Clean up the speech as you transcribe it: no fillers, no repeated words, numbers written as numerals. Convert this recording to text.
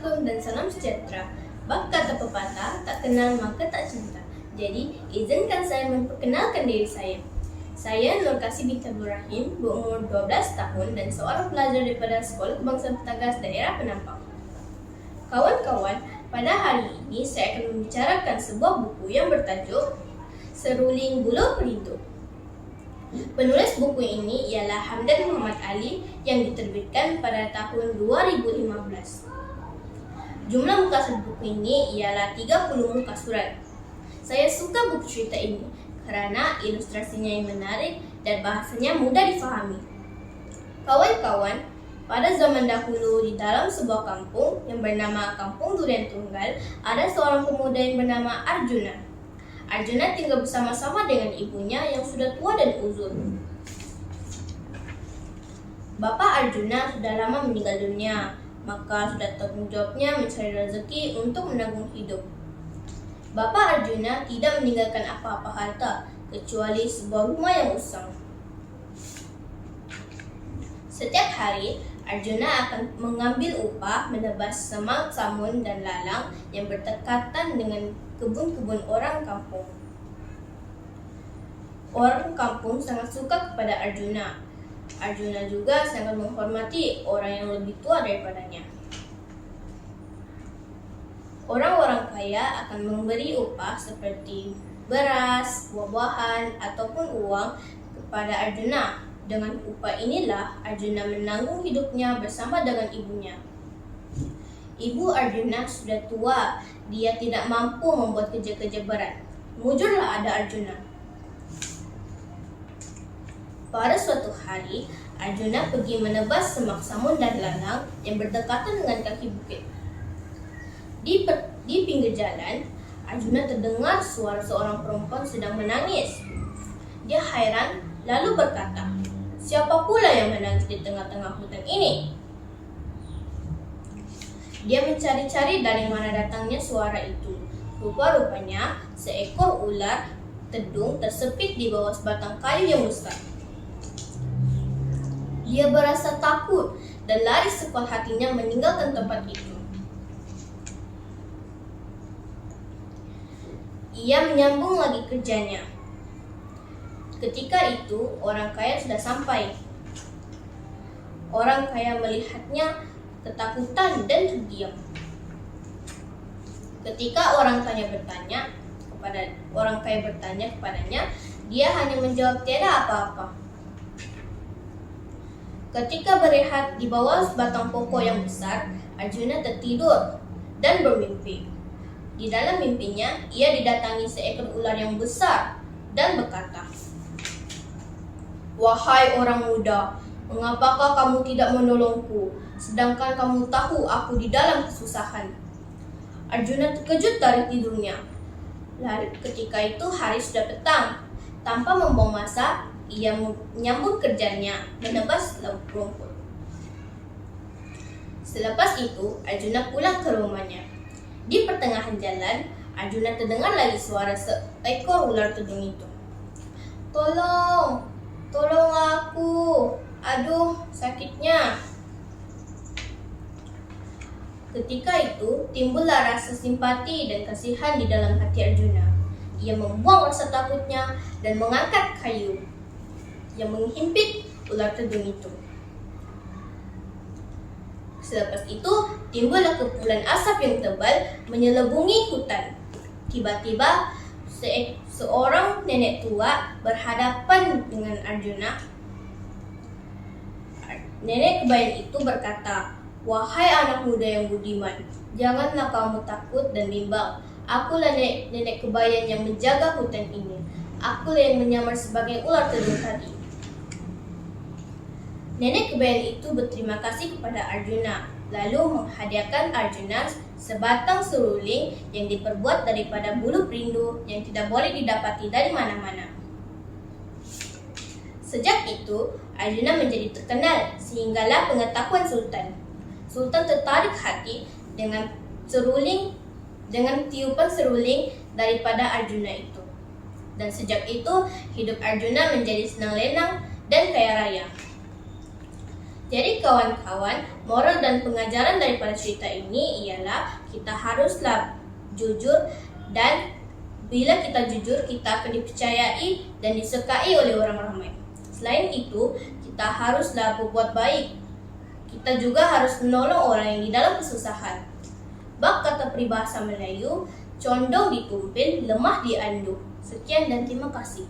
Assalamualaikum dan salam sejahtera. Bab kata pepatah, tak kenal maka tak cinta. Jadi, izinkan saya memperkenalkan diri saya. Saya Nur Kasih binti Abdul Rahim, berumur 12 tahun dan seorang pelajar daripada Sekolah Kebangsaan Petagas Daerah Penampang. Kawan-kawan, pada hari ini saya akan membicarakan sebuah buku yang bertajuk Seruling Bulu Perindu. Penulis buku ini ialah Hamdan Muhammad Ali yang diterbitkan pada tahun 2015. Jumlah muka surat buku ini ialah 30 muka surat. Saya suka buku cerita ini kerana ilustrasinya yang menarik dan bahasanya mudah difahami. Kawan-kawan, pada zaman dahulu di dalam sebuah kampung yang bernama Kampung Durian Tunggal, ada seorang pemuda yang bernama Arjuna. Arjuna tinggal bersama-sama dengan ibunya yang sudah tua dan uzur. Bapa Arjuna sudah lama meninggal dunia, maka sudah tanggung jawabnya mencari rezeki untuk menanggung hidup. Bapa Arjuna tidak meninggalkan apa-apa harta, kecuali sebuah rumah yang usang. Setiap hari, Arjuna akan mengambil upah menebas semak, samun, dan lalang yang berdekatan dengan kebun-kebun orang kampung. Orang kampung sangat suka kepada Arjuna. Arjuna juga sangat menghormati orang yang lebih tua daripadanya. Orang-orang kaya akan memberi upah seperti beras, buah-buahan, ataupun uang kepada Arjuna. Dengan upah inilah Arjuna menanggung hidupnya bersama dengan ibunya. Ibu Arjuna sudah tua, dia tidak mampu membuat kerja-kerja berat. Mujurlah ada Arjuna. Pada suatu hari, Arjuna pergi menebas semak, samun, dan lalang yang berdekatan dengan kaki bukit. Di pinggir jalan, Arjuna terdengar suara seorang perempuan sedang menangis. Dia heran lalu berkata, "Siapa pula yang menangis di tengah-tengah hutan ini?" Dia mencari-cari dari mana datangnya suara itu. Rupa-rupanya seekor ular tedung tersepit di bawah sebatang kayu yang besar. Dia berasa takut dan lari sekuat hatinya meninggalkan tempat itu. Ia menyambung lagi kerjanya. Ketika itu, orang kaya sudah sampai. Orang kaya melihatnya ketakutan dan terdiam. Ketika orang kaya bertanya kepadanya, dia hanya menjawab tiada apa-apa. Ketika berehat di bawah sebatang pokok yang besar, Arjuna tertidur dan bermimpi. Di dalam mimpinya, ia didatangi seekor ular yang besar dan berkata, "Wahai orang muda, mengapakah kamu tidak menolongku, sedangkan kamu tahu aku di dalam kesusahan?" Arjuna terkejut dari tidurnya. Lalu ketika itu hari sudah petang. Tanpa membuang masa, ia menyambut kerjanya menebas rumput. Selepas itu, Arjuna pulang ke rumahnya. Di pertengahan jalan, Arjuna terdengar lagi suara seekor ular tedung itu. "Tolong! Tolong aku! Aduh, sakitnya!" Ketika itu, timbullah rasa simpati dan kasihan di dalam hati Arjuna. Ia membuang rasa takutnya dan mengangkat kayu yang menghimpit ular tedung itu. Selepas itu, timbullah kepulan asap yang tebal menyelubungi hutan. Tiba-tiba, seorang nenek tua berhadapan dengan Arjuna. Nenek kebayan itu berkata, "Wahai anak muda yang budiman, janganlah kamu takut dan bimbang. Akulah nenek kebayan yang menjaga hutan ini. Akulah yang menyamar sebagai ular tedung tadi." Nenek kebayan itu berterima kasih kepada Arjuna, lalu menghadiahkan Arjuna sebatang seruling yang diperbuat daripada bulu perindu yang tidak boleh didapati dari mana-mana. Sejak itu, Arjuna menjadi terkenal sehinggalah pengetahuan Sultan. Sultan tertarik hati dengan tiupan seruling daripada Arjuna itu. Dan sejak itu, hidup Arjuna menjadi senang lenang dan kaya raya. Jadi kawan-kawan, moral dan pengajaran daripada cerita ini ialah kita haruslah jujur, dan bila kita jujur, kita akan dipercayai dan disukai oleh orang ramai. Selain itu, kita haruslah berbuat baik. Kita juga harus menolong orang yang di dalam kesusahan. Bak kata peribahasa Melayu, condong ditumpil, lemah dianduh. Sekian dan terima kasih.